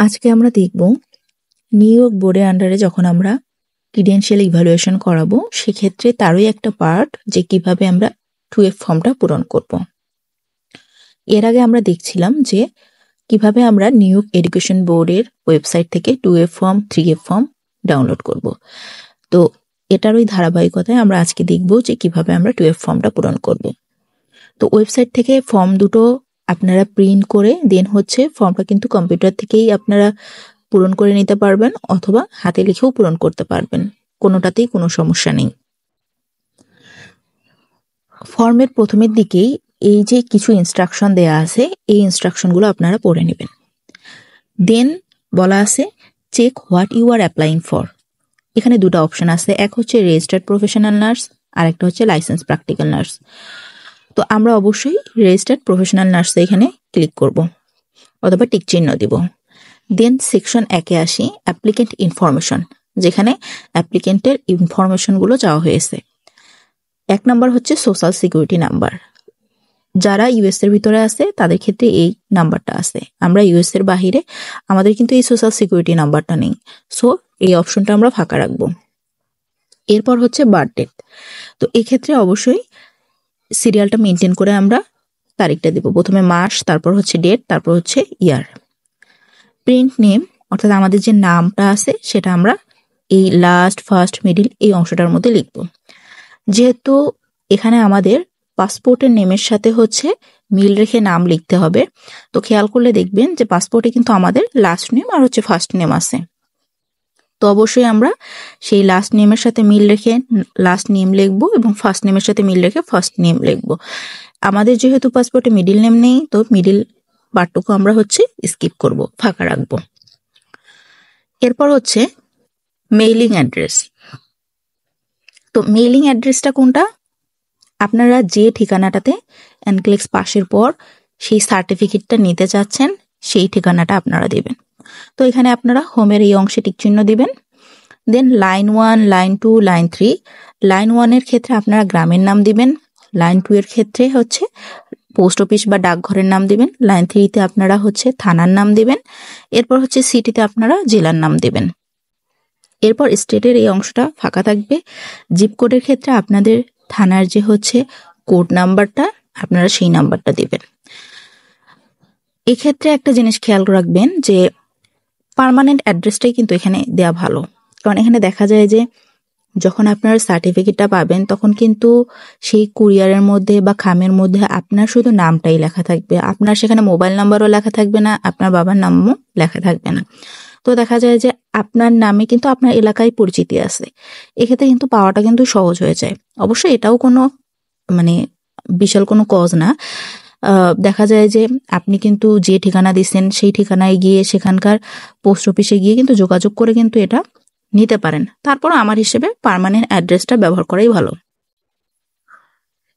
আজকে আমরা দেখব নিউ ইয়র্ক বোর্ডের আন্ডারে যখন আমরা ক্রিডেনশিয়াল ইভ্যালুয়েশন করাবো সেক্ষেত্রে তারই একটা পার্ট যে কিভাবে আমরা 2F ফর্মটা পূরণ করব। এর আগে আমরা দেখছিলাম যে কিভাবে আমরা নিউ ইয়র্ক এডুকেশন বোর্ডের ওয়েবসাইট থেকে 2F form 3F form download করব। তো এটার ওই ধারাবাহিকতায় আমরা আজকে দেখব যে কিভাবে আমরা 2F ফর্মটা পূরণ করব। তো ওয়েবসাইট থেকে ফর্ম দুটো আপনারা প্রিন্ট করে দেন ফর্মটা কিন্তু কম্পিউটার থেকেই আপনারা পূরণ করে নিতে পারবেন অথবা হাতে লিখেও পূরণ করতে পারবেন, কোনোটাতেই কোনো সমস্যা নেই। ফর্মের প্রথমের দিকেই এই যে কিছু ইনস্ট্রাকশন দেয়া আছে, এই ইনস্ট্রাকশনগুলো আপনারা পড়ে নেবেন। দেন বলা আছে check what you are applying for. এখানে দুটো অপশন আছে, এক হচ্ছে রেজিস্টার্ড প্রফেশনাল নার্স আর একটা হচ্ছে লাইসেন্স প্র্যাকটিক্যাল নার্স। তো আমরা অবশ্যই রেজিস্টার্ড প্রফেশনাল নার্সে এখানে ক্লিক করব অথবা টিক চিহ্ন দিব। দেন সেকশন 1-এ আসি, অ্যাপ্লিকেন্ট ইনফরমেশন, যেখানে অ্যাপ্লিকেন্টের ইনফরমেশনগুলো চাওয়া হয়েছে। 1 নাম্বার হচ্ছে সোশ্যাল সিকিউরিটি নাম্বার। যারা ইউএস এর ভিতরে আছে তাদের ক্ষেত্রে এই নাম্বারটা আছে, আমরা ইউএস এর বাহিরে আমাদের কিন্তু এই সোশ্যাল সিকিউরিটি নাম্বারটা নেই, সো এই অপশনটা আমরা ফাঁকা রাখবো। এরপর হচ্ছে বার্থ ডেট। তো এক্ষেত্রে অবশ্যই সিরিয়ালটা মেনটেন করে আমরা তারিখটা দেব, প্রথমে মাস, তারপর হচ্ছে ডেট, তারপর হচ্ছে ইয়ার। প্রিন্ট নেম, অর্থাৎ আমাদের যে নামটা আছে সেটা আমরা এই লাস্ট, ফার্স্ট, মিডিল এই অংশটার মধ্যে লিখব। যেহেতু এখানে আমাদের পাসপোর্টের নেমের সাথে মিল রেখে নাম লিখতে হবে, তো খেয়াল করলে দেখবেন যে পাসপোর্টে কিন্তু আমাদের লাস্ট নেম আর ফার্স্ট নেম আছে। তো অবশ্যই আমরা সেই লাস্ট নেমের সাথে মিল রেখে লাস্ট নেম লিখবো এবং ফার্স্ট নেমের সাথে মিল রেখে ফার্স্ট নেম লিখবো। আমাদের যেহেতু পাসপোর্টে মিডিল নেম নেই, তো মিডিল পার্টটুকু আমরা স্কিপ করব, ফাঁকা রাখবো। এরপর মেইলিং অ্যাড্রেস। তো মেইলিং অ্যাড্রেসটা কোনটা? আপনারা যে ঠিকানাটাতে এনক্লেক্স পাশের পর সেই সার্টিফিকেটটা নিতে চাচ্ছেন সেই ঠিকানাটা আপনারা দেবেন। তো এখানে আপনারা হোমের এই অংশে টিক চিহ্ন দিবেন। দেন লাইন 1, লাইন 2, লাইন 3। লাইন 1 এর ক্ষেত্রে আপনারা গ্রামের নাম দিবেন, লাইন 2 এর ক্ষেত্রে পোস্ট অফিস বা ডাকঘরের নাম দিবেন, লাইন 3-তে আপনারা থানার নাম দিবেন, এরপর সিটিতে আপনারা জেলার নাম দিবেন। এরপর স্টেটের এই অংশটা ফাঁকা থাকবে। জিপ কোডের ক্ষেত্রে আপনাদের থানার যে কোড নাম্বারটা আপনারা সেই নাম্বারটা দিবেন। এক্ষেত্রে একটা জিনিস খেয়াল রাখবেন যে পার্মানেন্ট অ্যাড্রেসটাই কিন্তু এখানে দেয়া ভালো, কারণ এখানে দেখা যায় যে যখন আপনার সার্টিফিকেটটা পাবেন তখন কিন্তু সেই কুরিয়ারের মধ্যে বা খামের মধ্যে আপনার শুধু নামটাই লেখা থাকবে, আপনার সেখানে মোবাইল নাম্বারও লেখা থাকবে না, আপনার বাবার নামও লেখা থাকবে না। তো দেখা যায় যে আপনার নামে কিন্তু আপনার এলাকায় পরিচিতি আছে, এক্ষেত্রে কিন্তু পাওয়াটা কিন্তু সহজ হয়ে যায়। অবশ্যই এটাও কোনো বিশাল কোনো কজ না। দেখা যায় যে আপনি কিন্তু যে ঠিকানা দিচ্ছেন সেই ঠিকানায় গিয়ে সেখানকার পোস্ট অফিসে গিয়ে কিন্তু যোগাযোগ করে কিন্তু এটা নিতে পারেন। তারপর আমার হিসেবে পার্মানেন্ট অ্যাড্রেসটা ব্যবহার করাই ভালো।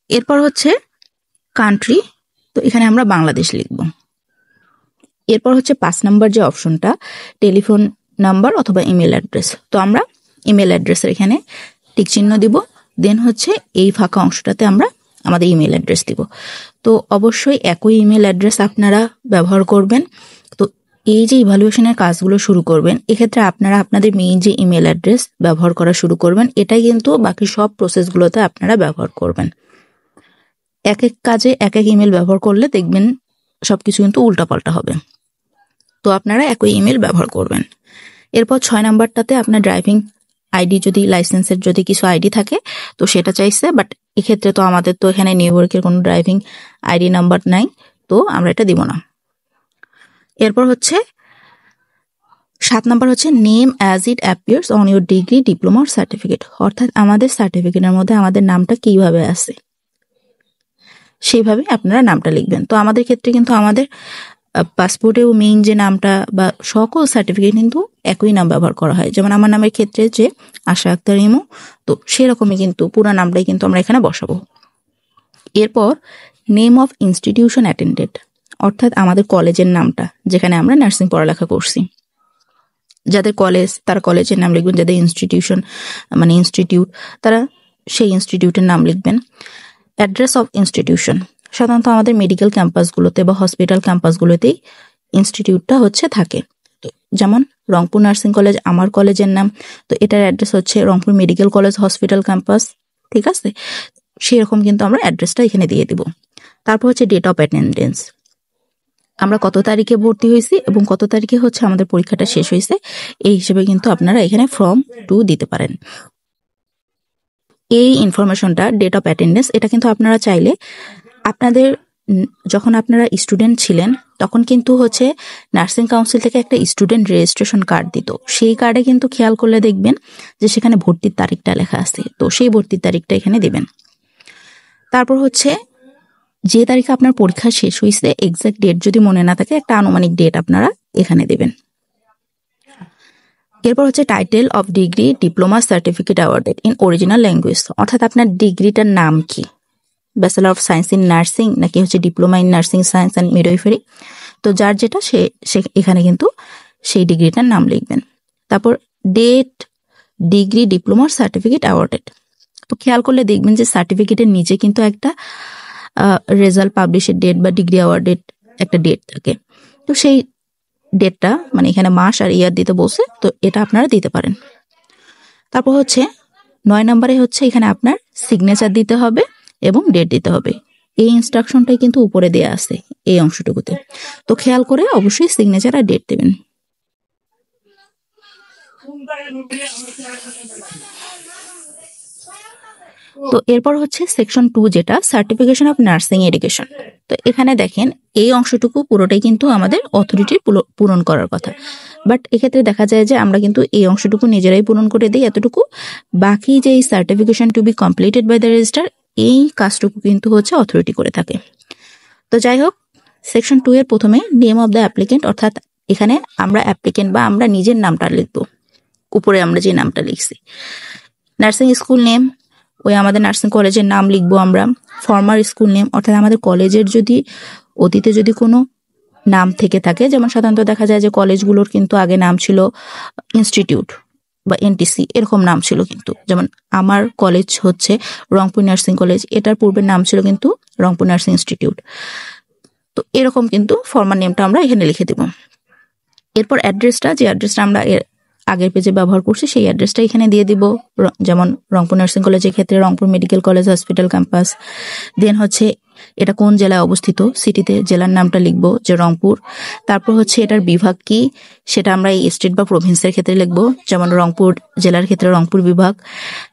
এরপর কান্ট্রি, তো এখানে আমরা বাংলাদেশ লিখব। এরপর 5 নাম্বার যে অপশনটা, টেলিফোন নাম্বার অথবা ইমেল অ্যাড্রেস। তো আমরা ইমেল অ্যাড্রেসের এখানে টিক চিহ্ন দিব। দেন এই ফাঁকা অংশটাতে আমরা আমাদের ইমেল অ্যাড্রেস দিব। তো অবশ্যই একই ইমেল অ্যাড্রেস আপনারা ব্যবহার করবেন। তো এই যে ইভ্যালুয়েশনের কাজগুলো শুরু করবেন, এক্ষেত্রে আপনারা আপনাদের মেইন যে ইমেল অ্যাড্রেস ব্যবহার করা শুরু করবেন, এটাই কিন্তু বাকি সব প্রসেসগুলোতে আপনারা ব্যবহার করবেন। এক এক কাজে এক এক ইমেল ব্যবহার করলে দেখবেন সবকিছু কিন্তু উল্টাপাল্টা হবে, তো আপনারা একই ইমেল ব্যবহার করবেন। এরপর 6 নাম্বারটাতে আপনার ড্রাইভিং আইডি, যদি লাইসেন্সের যদি কিছু আইডি থাকে তো সেটা চাইছে, বাট এক্ষেত্রে তো আমাদের তো এখানে নিউ ইয়র্কের কোনো ড্রাইভিং আইডি নাম্বার নাই, তো আমরা এটা দিব না। এরপর 7 number name as it appears on your degree, diploma or certificate. অর্থাৎ আমাদের সার্টিফিকেটের মধ্যে আমাদের নামটা কিভাবে আছে সেইভাবে আপনারা নামটা লিখবেন। তো আমাদের ক্ষেত্রে কিন্তু আমাদের পাসপোর্টেও মেইন যে নামটা বা সকল সার্টিফিকেট কিন্তু একই নাম ব্যবহার করা হয়। যেমন আমার নামের ক্ষেত্রে যে আশা আক্তার ইমু, তো সেরকমই কিন্তু পুরো নামটাই কিন্তু আমরা এখানে বসাবো। এরপর নেম অফ ইনস্টিটিউশন অ্যাটেন্ডেড, অর্থাৎ আমাদের কলেজের নামটা, যেখানে আমরা নার্সিং পড়ালেখা করছি। যাদের কলেজ তারা কলেজের নাম লিখবেন, যাদের ইনস্টিটিউশন ইনস্টিটিউট তারা সেই ইনস্টিটিউটের নাম লিখবেন। অ্যাড্রেস অফ ইনস্টিটিউশন, সাধারণত আমাদের মেডিকেল ক্যাম্পাসগুলোতে বা হসপিটাল ক্যাম্পাসগুলোতেই ইনস্টিটিউটটা থাকে, তো যেমন রংপুর নার্সিং কলেজ আমার কলেজের নাম, তো এটার অ্যাড্রেস হচ্ছে Rangpur medical college hospital campus, ঠিক আছে? সেরকম কিন্তু আমরা অ্যাড্রেসটা এখানে দিয়ে দিব। তারপর হচ্ছে ডেট অফ অ্যাটেন্ডেন্স, আমরা কত তারিখে ভর্তি হয়েছি এবং কত তারিখে হচ্ছে আমাদের পরীক্ষাটা শেষ হয়েছে, এই হিসেবে কিন্তু আপনারা এখানে ফর্ম 2 দিতে পারেন। এই ইনফরমেশনটা ডেট অফ অ্যাটেন্ডেন্স, এটা কিন্তু আপনারা চাইলে আপনাদের যখন আপনারা স্টুডেন্ট ছিলেন তখন কিন্তু হচ্ছে নার্সিং কাউন্সিল থেকে একটা স্টুডেন্ট রেজিস্ট্রেশন কার্ড দিত, সেই কার্ডে কিন্তু খেয়াল করলে দেখবেন যে সেখানে ভর্তির তারিখটা লেখা আছে, তো সেই ভর্তির তারিখটা এখানে দেবেন। তারপর হচ্ছে যে তারিখে আপনার পরীক্ষা শেষ হয়েছে এক্সাক্ট ডেট যদি মনে না থাকে, একটা আনুমানিক ডেট আপনারা এখানে দেবেন। এরপর হচ্ছে title of degree, diploma, certificate awarded in original language, অর্থাৎ আপনার ডিগ্রিটার নাম কি, bachelor of science in nursing নাকি হচ্ছে diploma in nursing science and midwifery, তো যার যেটা সে এখানে কিন্তু সেই ডিগ্রিটার নাম লিখবেন। তারপর date, degree, diploma, certificate awarded, তো খেয়াল করলে দেখবেন যে সার্টিফিকেটের নিচে কিন্তু একটা রেজাল্ট পাবলিশের ডেট বা ডিগ্রি অ্যাওয়ার্ডেড একটা ডেট থাকে, তো সেই ডেটটা মানে এখানে মাস আর ইয়ার দিতে বলছে, তো এটা আপনারা দিতে পারেন। তারপর হচ্ছে 9 নম্বরে হচ্ছে এখানে আপনার সিগনেচার দিতে হবে এবং ডেট দিতে হবে। এই ইনস্ট্রাকশনটাই কিন্তু উপরে দেয়া আছে এই অংশটুকুতে, তো খেয়াল করে অবশ্যই সিগনেচার আর ডেট দেবেন। তো এরপর হচ্ছে সেকশন 2 যেটা সার্টিফিকেশন অফ নার্সিং এডুকেশন, তো এখানে দেখেন এই অংশটুকু পুরোটাই কিন্তু আমাদের অথরিটির পূরণ করার কথা, বাট এক্ষেত্রে দেখা যায় যে আমরা কিন্তু এই অংশটুকু নিজেরাই পূরণ করে দিই এতটুকু, বাকি যে এই certification to be completed by the registrar এই কাজটুকু কিন্তু হচ্ছে অথরিটি করে থাকে। তো যাই হোক, সেকশন 2 এর প্রথমে নেম অফ দ্য অ্যাপ্লিকেন্ট, অর্থাৎ এখানে আমরা অ্যাপ্লিকেন্ট বা আমরা নিজের নামটা লিখবো, উপরে আমরা যে নামটা লিখছি। নার্সিং স্কুল নেম, ওই আমাদের নার্সিং কলেজের নাম লিখবো আমরা। ফর্মার স্কুল নেম, অর্থাৎ আমাদের কলেজের যদি অতীতে যদি কোনো নাম থেকে থাকে, যেমন সাধারণত দেখা যায় যে কলেজগুলোর কিন্তু আগে নাম ছিল ইনস্টিটিউট বা এনটিসি, এরকম নাম ছিল কিন্তু, যেমন আমার কলেজ হচ্ছে রংপুর নার্সিং কলেজ, এটার পূর্বের নাম ছিল কিন্তু রংপুর নার্সিং ইনস্টিটিউট, তো এরকম কিন্তু ফর্মার নেমটা আমরা এখানে লিখে দেব। এরপর অ্যাড্রেসটা, যে অ্যাড্রেসটা আমরা আগের পেজে ব্যবহার করছি সেই অ্যাড্রেসটা এখানে দিয়ে দিব, যেমন রংপুর নার্সিং কলেজের ক্ষেত্রে Rangpur medical college hospital campus. Then হচ্ছে এটা কোন জেলায় অবস্থিত, সিটিতে জেলার নামটা লিখবো যে রংপুর। তারপর হচ্ছে এটার বিভাগ কি, সেটা আমরা এই স্টেট বা প্রভিন্সের ক্ষেত্রে লিখবো, যেমন রংপুর জেলার ক্ষেত্রে রংপুর বিভাগ।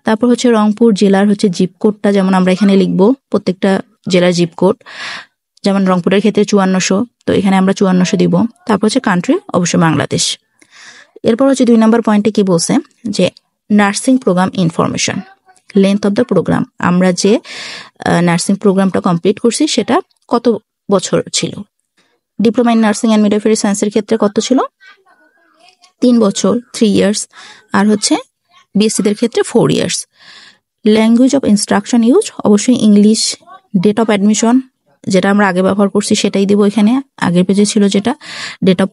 তারপর হচ্ছে রংপুর জেলার হচ্ছে জিপ কোডটা যেমন আমরা এখানে লিখবো, প্রত্যেকটা জেলার জিপ কোড, যেমন রংপুরের ক্ষেত্রে 5400, তো এখানে আমরা 5400 দিব। তারপর হচ্ছে কান্ট্রি, অবশ্যই বাংলাদেশ। এরপর হচ্ছে 2 নম্বর পয়েন্টে কি বলছে যে nursing programme information, length of the programme, আমরা যে নার্সিং প্রোগ্রামটা কমপ্লিট করছি সেটা কত বছর ছিল। Diploma in nursing and midwifery সায়েন্সের ক্ষেত্রে কত ছিল, 3 বছর 3 ইয়ার্স, আর হচ্ছে বিএসসিদের ক্ষেত্রে 4 years. Language of instruction use, অবশ্যই ইংলিশ। ডেট অফ অ্যাডমিশন, যেটা আমরা আগে ব্যবহার করছি সেটাই দিব এখানে, আগের পেজে ছিল যেটা ডেট অফ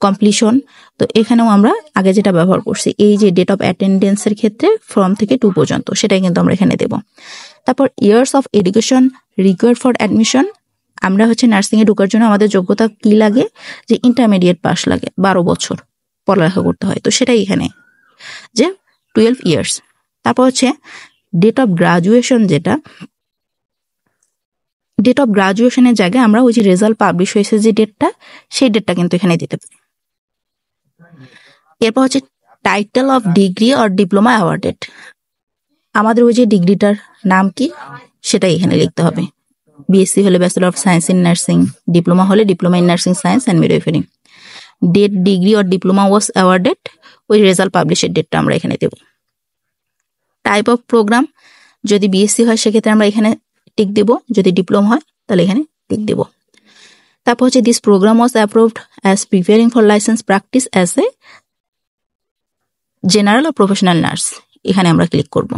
কমপ্লিশন, তো এখানেও আমরা আগে যেটা ব্যবহার করছি, এই যে ডেট অফ অ্যাটেন্ডেন্সের ক্ষেত্রে ফ্রম থেকে 2 পর্যন্ত সেটাই কিন্তু আমরা এখানে দেব। তারপর years of education required for admission, আমরা হচ্ছে নার্সিং এ ঢোকার জন্য আমাদের যোগ্যতা কি লাগে, যে ইন্টারমিডিয়েট পাস লাগে, 12 বছর পড়ালেখা করতে হয়, তো সেটাই এখানে যে 12 ইয়ার্স। তারপর হচ্ছে ডেট অফ গ্রাজুয়েশন, যেটা ডেট অফ গ্রাজুয়েশনের জায়গায় আমরা ওই যে রেজাল্ট পাবলিশ হয়েছে যে ডেটটা, সেই ডেটটা কিন্তু এখানে দিতে পারি। এরপর হচ্ছে title of degree or diploma awarded, আমাদের ওই যে ডিগ্রিটার নাম কি সেটাই এখানে লিখতে হবে। বিএসসি হলে bachelor of science in nursing, diploma হলে diploma in nursing science and midwifery. Date degree or diploma was awarded, ওই রেজাল্ট পাবলিশের ডেটটা আমরা এখানে দেব। টাইপ অফ প্রোগ্রাম, যদি বিএসসি হয় সেক্ষেত্রে আমরা এখানে টিক দেব, যদি ডিপ্লোমা হয় তাহলে এখানে টিক দেব। তারপর হচ্ছে this programme was approved as preparing for licence practice as a general or professional nurse, এখানে আমরা ক্লিক করব।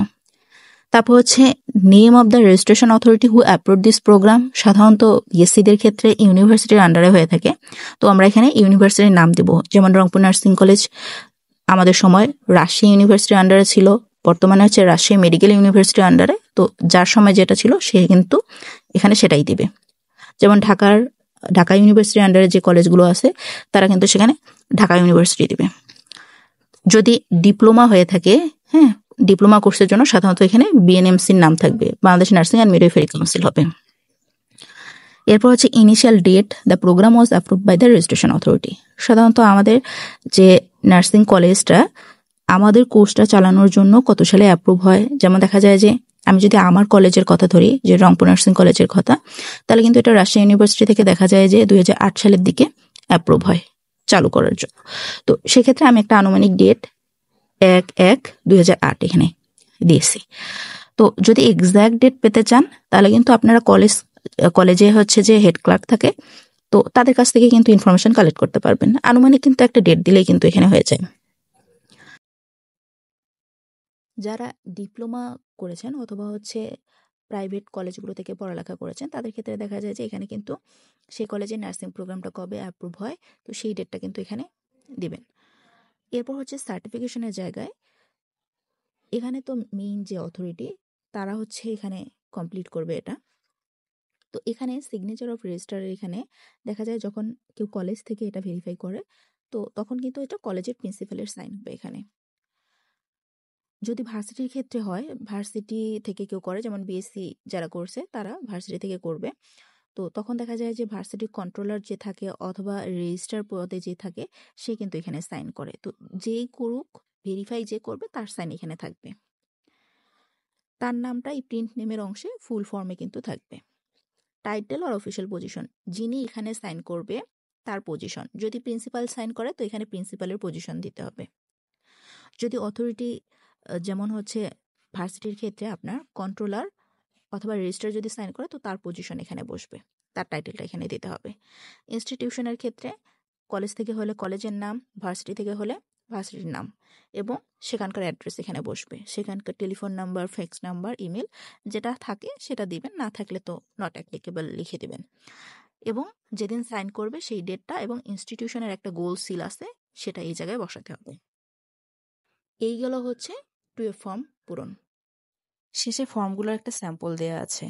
তারপর হচ্ছে name of the registration authority who approve this programme, সাধারণত বিএসসিদের ক্ষেত্রে ইউনিভার্সিটির আন্ডারে হয়ে থাকে, তো আমরা এখানে ইউনিভার্সিটির নাম দেব, যেমন রংপুর নার্সিং কলেজ আমাদের সময় রাজশাহী ইউনিভার্সিটির আন্ডারে ছিল, বর্তমানে হচ্ছে রাজশাহী মেডিকেল ইউনিভার্সিটির আন্ডারে, তো যার সময় যেটা ছিল সে কিন্তু এখানে সেটাই দিবে। যেমন ঢাকার ঢাকা ইউনিভার্সিটির আন্ডারে যে কলেজগুলো আছে তারা কিন্তু সেখানে ঢাকা ইউনিভার্সিটি দিবে। যদি ডিপ্লোমা হয়ে থাকে, হ্যাঁ, ডিপ্লোমা কোর্সের জন্য সাধারণত এখানে বিএনএমসির নাম থাকবে, Bangladesh nursing and midwifery council হবে। এরপর হচ্ছে initial date, the programme was approved by the registration authority. সাধারণত আমাদের যে নার্সিং কলেজটা আমাদের কোর্সটা চালানোর জন্য কত সালে অ্যাপ্রুভ হয়, যেমন দেখা যায় যে আমি যদি আমার কলেজের কথা ধরি, যে রংপুর নার্সিং কলেজের কথা, তাহলে কিন্তু এটা রাজশাহী ইউনিভার্সিটি থেকে দেখা যায় যে 2008 সালের দিকে অ্যাপ্রুভ হয় চালু করার জন্য। তো সেক্ষেত্রে আমি একটা আনুমানিক ডেট 1/1/2008 এখানে দিয়েছি। তো যদি এক্সাক্ট ডেট পেতে চান তাহলে কিন্তু আপনারা কলেজে হচ্ছে যে হেড ক্লার্ক থাকে, তো তাদের কাছ থেকে কিন্তু ইনফরমেশন কালেক্ট করতে পারবেন। আনুমানিক কিন্তু একটা ডেট দিলেই কিন্তু এখানে হয়ে যায়। যারা ডিপ্লোমা করেছেন অথবা হচ্ছে প্রাইভেট কলেজগুলো থেকে পড়ালেখা করেছেন তাদের ক্ষেত্রে দেখা যায় যে এখানে কিন্তু সেই কলেজের নার্সিং প্রোগ্রামটা কবে অ্যাপ্রুভ হয়, তো সেই ডেটটা কিন্তু এখানে দিবেন। এরপর হচ্ছে সার্টিফিকেশনের জায়গায়, এখানে তো মেইন যে অথরিটি তারা হচ্ছে এখানে কমপ্লিট করবে এটা। তো এখানে সিগনেচার অফ রেজিস্ট্রারের এখানে দেখা যায় যখন কেউ কলেজ থেকে এটা ভেরিফাই করে, তো তখন কিন্তু এটা কলেজের প্রিন্সিপালের সাইন হবে এখানে। যদি ভার্সিটির ক্ষেত্রে হয়, ভার্সিটি থেকে কেউ করে, যেমন বিএসসি যারা করছে তারা ভার্সিটি থেকে করবে, তো তখন দেখা যায় যে ভার্সিটির কন্ট্রোলার যে থাকে অথবা রেজিস্ট্রার পদে যে থাকে সে কিন্তু এখানে সাইন করে। তো যেই করুক, ভেরিফাই যে করবে তার সাইন এখানে থাকবে। তার নামটা এই প্রিন্ট নেমের অংশে ফুল ফর্মে কিন্তু থাকবে। টাইটেল আর অফিসিয়াল পজিশন, যিনি এখানে সাইন করবে তার পজিশন, যদি প্রিন্সিপাল সাইন করে তো এখানে প্রিন্সিপালের পজিশন দিতে হবে। যদি অথরিটি যেমন হচ্ছে ভার্সিটির ক্ষেত্রে আপনার কন্ট্রোলার অথবা রেজিস্ট্রার যদি সাইন করে তো তার পজিশন এখানে বসবে, তার টাইটেলটা এখানে দিতে হবে। ইনস্টিটিউশনের ক্ষেত্রে কলেজ থেকে হলে কলেজের নাম, ভার্সিটি থেকে হলে ভার্সিটির নাম এবং সেখানকার অ্যাড্রেস এখানে বসবে। সেখানকার telephone number, fax number, email যেটা থাকে সেটা দিবেন, না থাকলে তো নট অ্যাপ্লিকেবল লিখে দিবেন। এবং যেদিন সাইন করবে সেই ডেটটা এবং ইনস্টিটিউশনের একটা গোল সিল আছে সেটা এই জায়গায় বসাতে হবে। এইগুলো হচ্ছে 2A ফর্ম পূরণ। শেষে ফর্মগুলোর একটা স্যাম্পল দেয়া আছে,